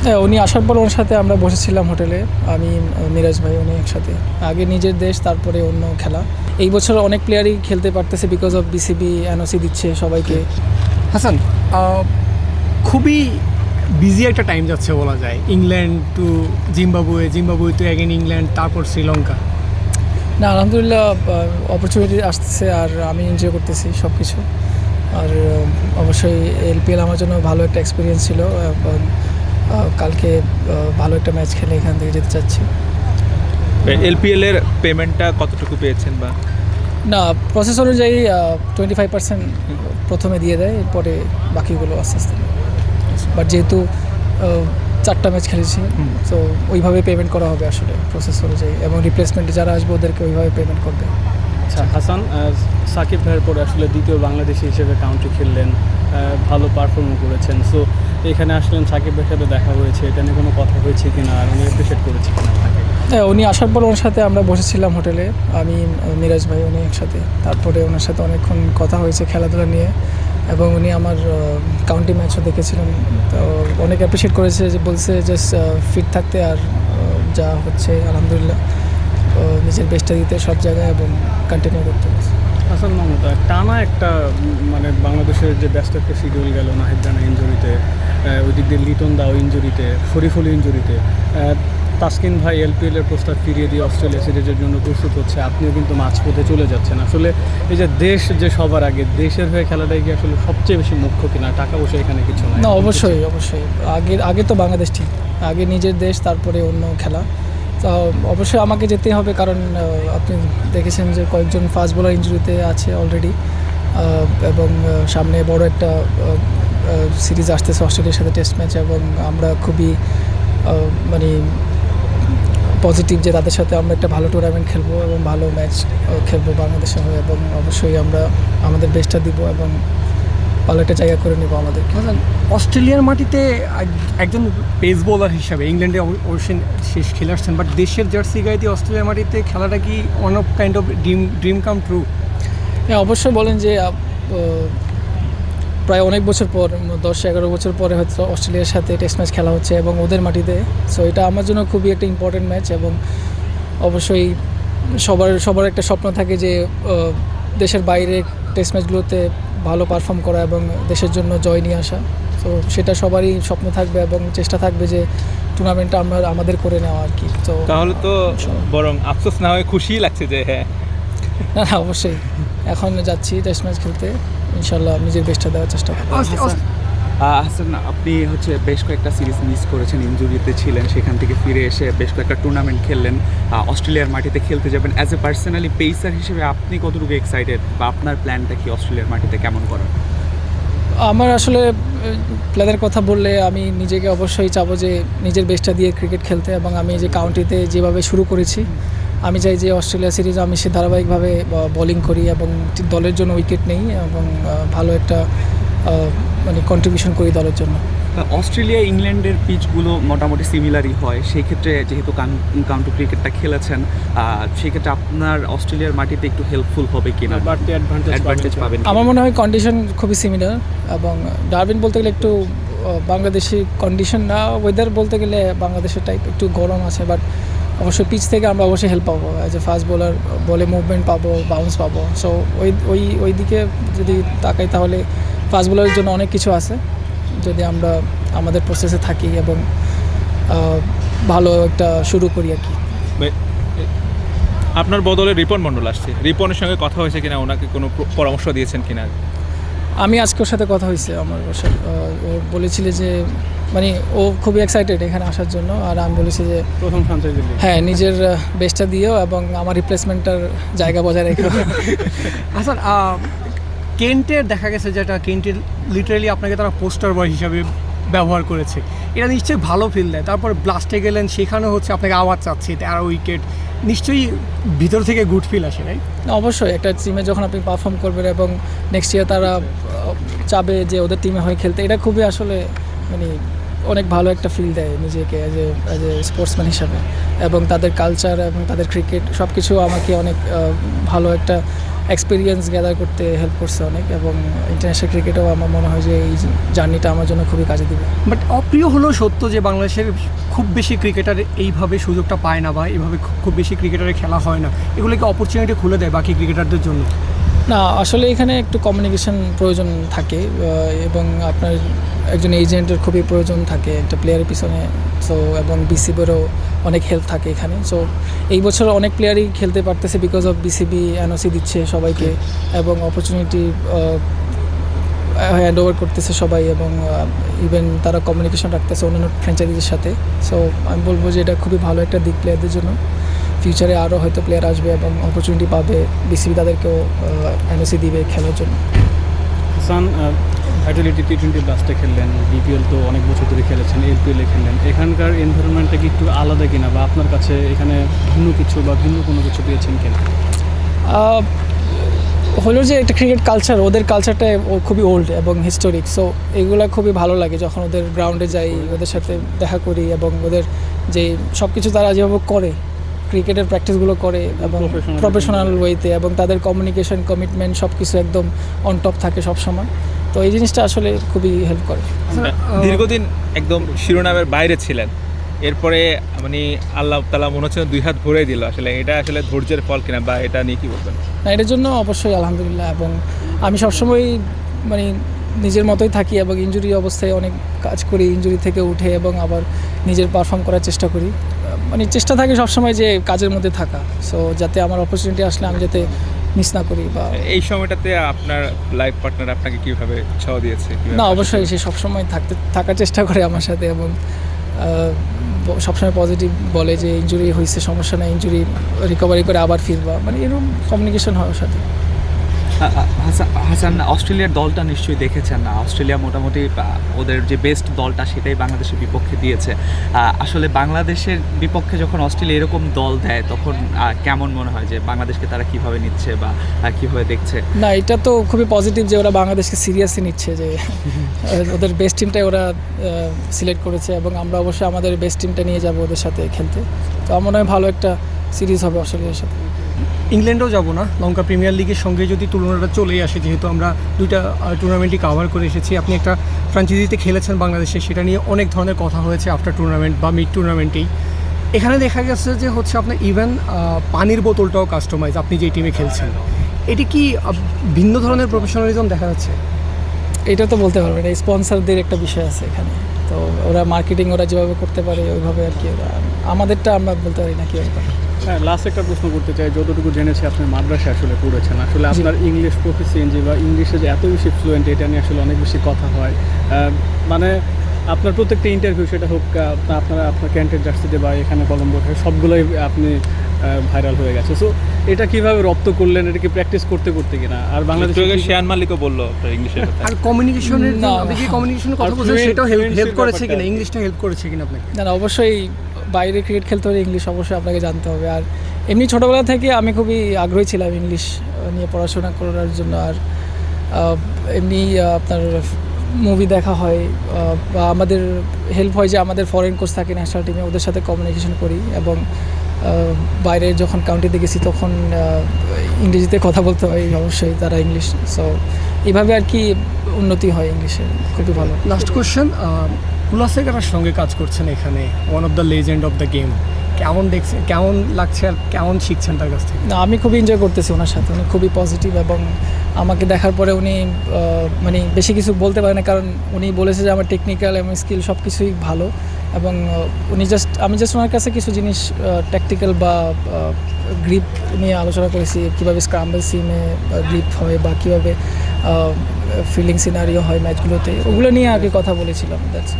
হ্যাঁ, উনি আসার পর ওনার সাথে আমরা বসেছিলাম হোটেলে, আমি মিরাজ ভাই উনি একসাথে। আগে নিজের দেশ, তারপরে অন্য খেলা। এই বছর অনেক প্লেয়ারই খেলতে পারতেছে বিকজ অফ বিসিবি এনওসি দিচ্ছে সবাইকে। হাসান, খুবই বিজি একটা টাইম যাচ্ছে বলা যায়, England to Zimbabwe to again England, তারপর শ্রীলঙ্কা। না, আলহামদুলিল্লাহ অপরচুনিটি আসতেছে আর আমি এনজয় করতেছি সব কিছু। আর অবশ্যই এলপিএল আমার জন্য ভালো একটা এক্সপিরিয়েন্স ছিল এবং কালকে ভালো একটা ম্যাচ খেলে এখান থেকে যেতে চাচ্ছি। এলপিএল এর পেমেন্টটা কতটুকু পেয়েছেন? বা না, প্রসেস অনুযায়ী 25% প্রথমে দিয়ে দেয়, এরপরে বাকিগুলো আস্তে আস্তে। বাট যেহেতু 4টা ম্যাচ খেলেছি, তো ওইভাবে পেমেন্ট করা হবে আসলে প্রসেস অনুযায়ী, এবং রিপ্লেসমেন্টে যারা আসবে ওদেরকে ওইভাবে পেমেন্ট করবে। আচ্ছা হাসান, সাকিব ভাইয়ের পরে আসলে দ্বিতীয় বাংলাদেশি হিসেবে কাউন্টি খেললেন, ভালো পারফর্মও করেছেন। সো এখানে আসলেন, সাকিব ভাইয়ের সাথে দেখা হয়েছে, এটা নিয়ে কোনো কথা হয়েছে কিনা, আর উনি অ্যাপ্রিসিয়েট করেছে কিনা আপনাকে? হ্যাঁ, উনি আসার পর ওনার সাথে আমরা বসেছিলাম হোটেলে, আমি মিরাজ ভাই উনি একসাথে। তারপরে ওনার সাথে অনেকক্ষণ কথা হয়েছে খেলাধুলা নিয়ে, এবং উনি আমার কাউন্টি ম্যাচও দেখেছিলেন। তো অনেক অ্যাপ্রিসিয়েট করেছে, যে বলছে জাস্ট ফিট থাকতে, আর যা হচ্ছে আলহামদুলিল্লাহ নিজের বেস্টটা দিতে সব জায়গায়, এবং কন্টিনিউ করতে হবে। হাসান মাহমুদ, টানা একটা মানে বাংলাদেশের যে ব্যস্ত একটা শিডিউল গেল, নাহিদ রানা ইঞ্জুরিতে, ওই দিক দিয়ে লিটন দাও ইঞ্জুরিতে, শরীফুল ইঞ্জুরিতে, তাসকিন ভাই এলপিএলের প্রস্তাব ফিরিয়ে দিয়ে অস্ট্রেলিয়া সিরিজের জন্য প্রস্তুত হচ্ছে, আপনিও কিন্তু মাঝপথে চলে যাচ্ছেন। আসলে এই যে দেশ যে সবার আগে, দেশের হয়ে খেলাটাই কি আসলে সবচেয়ে বেশি মুখ্য কিনা? টাকা পয়সা এখানে কিছু না। না, অবশ্যই অবশ্যই, আগে তো বাংলাদেশ ঠিক, আগে নিজের দেশ, তারপরে অন্য খেলা। তো অবশ্যই আমাকে যেতেই হবে, কারণ আপনি দেখেছেন যে কয়েকজন ফাস্ট বোলার ইনজুরিতে আছে অলরেডি, এবং সামনে বড় একটা সিরিজ আসতেছে অস্ট্রেলিয়ার সাথে, টেস্ট ম্যাচ, এবং আমরা খুবই মানে পজিটিভ যে তাদের সাথে আমরা একটা ভালো টুর্নামেন্ট খেলবো এবং ভালো ম্যাচ খেলবো বাংলাদেশের হয়ে, এবং অবশ্যই আমরা আমাদের বেস্টটা দিব এবং ভালো একটা জায়গা করে নেবো আমাদের। হাসান, অস্ট্রেলিয়ার মাটিতে একজন পেস বোলার হিসাবে ইংল্যান্ডে অবশ্যই শেষ খেলে আসছেন, বাট দেশের জার্সি গায়ে দিয়ে অস্ট্রেলিয়ার মাটিতে খেলাটা কি one of kind of dream come true? হ্যাঁ, অবশ্যই বলেন যে প্রায় অনেক বছর পর, 10-11 বছর পরে হয়তো অস্ট্রেলিয়ার সাথে টেস্ট ম্যাচ খেলা হচ্ছে এবং ওদের মাটিতে। সো এটা আমার জন্য খুবই একটা ইম্পর্টেন্ট ম্যাচ, এবং অবশ্যই সবার একটা স্বপ্ন থাকে যে দেশের বাইরে টেস্ট ম্যাচগুলোতে ভালো পারফর্ম করা এবং দেশের জন্য জয় নিয়ে আসা। তো সেটা সবারই স্বপ্ন থাকবে এবং চেষ্টা থাকবে যে টুর্নামেন্টটা আমাদের করে নেওয়া আর কি। তো তাহলে তো বরং আফসোস না হয়ে খুশিই লাগছে যে হ্যাঁ। না, অবশ্যই এখন যাচ্ছি টেস্ট ম্যাচ খেলতে, ইনশাল্লাহ নিজের বেস্টটা দেওয়ার চেষ্টা করব। হাসান, আপনি বেশ কয়েকটা সিরিজ মিস করেছেন, ইনজুরিতে ছিলেন, সেখান থেকে ফিরে এসে বেশ কয়েকটা টুর্নামেন্ট খেললেন, অস্ট্রেলিয়ার মাটিতে খেলতে যাবেন। অ্যাজ এ পার্সোনালি পেসার হিসেবে আপনি কতটুকু এক্সাইটেড, বা আপনার প্ল্যানটা কি অস্ট্রেলিয়ার মাটিতে কেমন করার? আমার আসলে প্লেয়ারের কথা বললে আমি নিজেকে অবশ্যই চাবো যে নিজের বেস্টটা দিয়ে ক্রিকেট খেলতে, এবং আমি যে কাউন্টিতে যেভাবে শুরু করেছি, আমি চাই যে অস্ট্রেলিয়া সিরিজ আমি সে ধারাবাহিকভাবে বোলিং করি এবং দলের জন্য উইকেট নেই, এবং ভালো একটা মানে কন্ট্রিবিউশন করি দলের জন্য। অস্ট্রেলিয়া ইংল্যান্ডের পিচগুলো মোটামুটি সিমিলারই হয়, সেই ক্ষেত্রে যেহেতু কাউন্টি ক্রিকেটটা খেলেছেন, সেক্ষেত্রে আপনার অস্ট্রেলিয়ার মাটিতে একটু হেল্পফুল হবে কিনা, বাড়তি অ্যাডভান্টেজ পাবেন? আমার মনে হয় কন্ডিশন খুবই সিমিলার, এবং ডারউইন বলতে গেলে একটু বাংলাদেশি কন্ডিশন না, ওয়েদার বলতে গেলে বাংলাদেশের টাইপ একটু গরম আছে, বাট অবশ্যই পিচ থেকে আমরা অবশ্যই হেল্প পাবো, অ্যাজ এ ফাস্ট বোলার বলে মুভমেন্ট পাবো, বাউন্স পাবো। সো ওই দিকে যদি তাকাই তাহলে ফাস্ট বোলারের জন্য অনেক কিছু আছে, যদি আমরা আমাদের প্রসেসে থাকি এবং ভালো একটা শুরু করি আর কি। আপনার বদলে রিপন মণ্ডল আসছে, রিপনের সঙ্গে কথা হয়েছে কিনা, ওনাকে কোনো পরামর্শ দিয়েছেন কিনা? আমি আজকে ওর সাথে কথা হয়েছে, আমার ও বলেছিল যে মানে ও খুবই এক্সাইটেড এখানে আসার জন্য, আর আমি বলেছি যে প্রথম ফ্রাঞ্চাইজি হ্যাঁ নিজের বেস্টটা দিও এবং আমার রিপ্লেসমেন্টটার জায়গা বজায় রেখো। হাসান, কেন্টের দেখা গেছে যেটা কেন্টের লিটারেলি আপনাকে তারা পোস্টার বয় হিসাবে ব্যবহার করেছে, এটা নিশ্চয়ই ভালো ফিল দেয়। তারপর ব্লাস্টে গেলেন, সেখানেও হচ্ছে আপনাকে আওয়াজ চাচ্ছে 13 উইকেট, নিশ্চয়ই ভিতর থেকে গুড ফিল আসে, রাইট? অবশ্যই একটা টিমে যখন আপনি পারফর্ম করবেন এবং নেক্সট ইয়ার তারা চাবে যে ওদের টিমে হয়ে খেলতে, এটা খুবই আসলে মানে অনেক ভালো একটা ফিল দেয় নিজেকে অ্যাজ এ স্পোর্টসম্যান হিসাবে, এবং তাদের কালচার এবং তাদের ক্রিকেট সব কিছু আমাকে অনেক ভালো একটা এক্সপিরিয়েন্স গ্যাদার করতে হেল্প করছে অনেক, এবং ইন্টারন্যাশনাল ক্রিকেটেও আমার মনে হয় যে এই জার্নিটা আমার জন্য খুবই কাজে দেবে। বাট অপ্রিয় হলেও সত্য যে বাংলাদেশের খুব বেশি ক্রিকেটার এইভাবে সুযোগটা পায় না, বা এইভাবে খুব বেশি ক্রিকেটারের খেলা হয় না, এগুলোকে অপরচুনিটি খুলে দেয় বাকি ক্রিকেটারদের জন্য। না, আসলে এখানে একটু কমিউনিকেশন প্রয়োজন থাকে, এবং আপনার একজন এজেন্টের খুবই প্রয়োজন থাকে একটা প্লেয়ারের পিছনে। সো এবং বিসিবিরও অনেক হেল্প থাকে এখানে। সো এই বছর অনেক প্লেয়ারই খেলতে পারতেছে বিকজ অফ বিসিবি এনওসি দিচ্ছে সবাইকে, এবং অপরচুনিটি হ্যান্ড ওভার করতেছে সবাই, এবং ইভেন তারা কমিউনিকেশন রাখতেছে অন্যান্য ফ্র্যাঞ্চাইজির সাথে। সো আমি বলবো যে এটা খুবই ভালো একটা দিক প্লেয়ারদের জন্য। ফিউচারে আরও হয়তো প্লেয়ার আসবে এবং অপরচুনিটি পাবে, বিসিবি তাদেরকেও এনওসি দিবে খেলার জন্য। হাসান, ভাইটালিটি T20 ব্লাস্টে খেললেন, বিপিএল তো অনেক বছর ধরে খেলেছেন, এলপিএলে খেললেন, এখানকার এনভায়রনমেন্টটা কি একটু আলাদা কিনা, বা আপনার কাছে এখানে ভিন্ন কিছু বা ভিন্ন কোনো কিছু পেয়েছেন কিনা? হলো যে একটা ক্রিকেট কালচার, ওদের কালচারটা খুবই ওল্ড এবং হিস্টোরিক। সো এগুলো খুবই ভালো লাগে যখন ওদের গ্রাউন্ডে যাই, ওদের সাথে দেখা করি, এবং ওদের যে সব কিছু তারা যেভাবে করে, ক্রিকেটের প্র্যাকটিসগুলো করে এবং প্রফেশনাল ওয়েতে, এবং তাদের কমিউনিকেশন কমিটমেন্ট সব কিছু একদম অন টপ থাকে সবসময়। তো এই জিনিসটা আসলে খুবই হেল্প করে। দীর্ঘদিন একদম শিরোনামের বাইরে ছিলেন, এরপরে মানে আল্লাহ তাআলা মনে হচ্ছে 2 হাত ভরে দিল। আসলে এটা আসলে ধৈর্যের ফল কিনা, বা এটা নিয়ে কি বলবেন? না, এটার জন্য অবশ্যই আলহামদুলিল্লাহ, এবং আমি সবসময় মানে নিজের মতোই থাকি, এবং ইনজুরি অবস্থায় অনেক কাজ করি, ইনজুরি থেকে উঠে এবং আবার নিজের পারফর্ম করার চেষ্টা করি। মানে চেষ্টা থাকে সবসময় যে কাজের মধ্যে থাকা, সো যাতে আমার অপরচুনিটি আসলে আমি যাতে মিস না করি। বা এই সময়টাতে আপনার লাইফ পার্টনার আপনাকে কিভাবে উৎসাহ দিয়েছে? না, অবশ্যই সে সবসময় থাকার চেষ্টা করে আমার সাথে, এবং সবসময় পজিটিভ বলে যে ইনজুরি হয়েছে, সমস্যা নেই, ইনজুরি রিকভারি করে আবার ফিরবা, মানে এরকম কমিউনিকেশন হয় ওর সাথে। হাসান, অস্ট্রেলিয়ার দলটা নিশ্চয়ই দেখেছেন না? অস্ট্রেলিয়া মোটামুটি ওদের যে বেস্ট দলটা সেটাই বাংলাদেশের বিপক্ষে দিয়েছে। আসলে বাংলাদেশের বিপক্ষে যখন অস্ট্রেলিয়া এরকম দল দেয় তখন কেমন মনে হয় যে বাংলাদেশকে তারা কিভাবে নিচ্ছে বা কিভাবে দেখছে? না, এটা তো খুবই পজিটিভ যে ওরা বাংলাদেশকে সিরিয়াসলি নিচ্ছে, যে ওদের বেস্ট টিমটাই ওরা সিলেক্ট করেছে, এবং আমরা অবশ্যই আমাদের বেস্ট টিমটা নিয়ে যাব ওদের সাথে খেলতে। তো আমার মনে হয় ভালো একটা সিরিজ হবে অস্ট্রেলিয়ার সাথে। ইংল্যান্ডও যাব না, লঙ্কা প্রিমিয়ার লিগের সঙ্গে যদি তুলনাটা চলেই আসে, যেহেতু আমরা 2টা টুর্নামেন্টই কাভার করে এসেছি। আপনি একটা ফ্র্যাঞ্চাইজিতে খেলেছেন বাংলাদেশে, সেটা নিয়ে অনেক ধরনের কথা হয়েছে আফটার টুর্নামেন্ট বা মিড টুর্নামেন্টেই। এখানে দেখা গেছে যে হচ্ছে আপনার ইভেন পানির বোতলটাও কাস্টমাইজ, আপনি যেই টিমে খেলছেন। এটি কি ভিন্ন ধরনের প্রফেশনালিজম দেখা যাচ্ছে? এটা তো বলতে পারবে না, স্পন্সরদের একটা বিষয় আছে এখানে। তো ওরা মার্কেটিং ওরা যেভাবে করতে পারে ওইভাবে আর কি, আমাদেরটা আমরা বলতে পারি না কীভাবে করে। হ্যাঁ, লাস্ট একটা প্রশ্ন করতে চাই। যতটুকু জেনেছি আপনি মাদ্রাসা আসলে পড়েছেন, আসলে আপনার ইংলিশ প্রফিসিয়েন্সি বা ইংলিশে যে এত বেশি ফ্লুয়েন্ট, এটা নিয়ে আসলে অনেক বেশি কথা হয়। মানে আপনার প্রত্যেকটা ইন্টারভিউ, সেটা হোক আপনার ক্যান্টের জার্সিতে বা এখানে কলম্বোতে, সবগুলোই আপনি ভাইরাল হয়ে গেছে। সো এটা কিভাবে রপ্ত করলেন? এটা কি প্র্যাকটিস করতে করতে কিনা? আর বাংলাদেশের শিয়ান মালিকও বললো আপনার ইংলিশের কথা। আর কমিউনিকেশনের না, আপনি যে কমিউনিকেশনের কথা বলছেন সেটাও হেল্প করেছে কিনা? ইংলিশটা হেল্প করেছে কিনা আপনাকে? না, অবশ্যই বাইরে ক্রিকেট খেলতে হলে ইংলিশ অবশ্যই আপনাকে জানতে হবে। আর এমনি ছোটোবেলা থেকে আমি খুবই আগ্রহী ছিলাম ইংলিশ নিয়ে পড়াশোনা করার জন্য। আর এমনি আপনার মুভি দেখা হয়, বা আমাদের হেল্প হয় যে আমাদের ফরেন কোচ থাকে ন্যাশনাল টিমে, ওদের সাথে কমিউনিকেশন করি, এবং বাইরে যখন কাউন্টিতে গেছি তখন ইংরেজিতে কথা বলতে হয় অবশ্যই, তারা ইংলিশ। সো এইভাবে আর কি উন্নতি হয় ইংলিশে, খুবই ভালো। লাস্ট কোশ্চেন, কুলাসেকারের সঙ্গে কাজ করছেন এখানে, one of the legend of the game, কেমন দেখছেন, কেমন লাগছে, আর কেমন শিখছেন তার কাছ থেকে? না, আমি খুবই এনজয় করতেছি ওনার সাথে, উনি খুবই পজিটিভ, এবং আমাকে দেখার পরে উনি মানে বেশি কিছু বলতে পারে না, কারণ উনি বলেছে যে আমার টেকনিক্যাল এবং স্কিল সব কিছুই ভালো, এবং আমি জাস্ট ওনার কাছে কিছু জিনিস ট্যাকটিক্যাল বা গ্রিপ নিয়ে আলোচনা করেছি, কীভাবে স্ক্রাম্বল সিমে গ্রিপ হয় বা কীভাবে ফিল্ডিং সিনারিও হয় ম্যাচগুলোতে, ওগুলো নিয়ে আগে কথা বলেছিলাম। দ্যাটস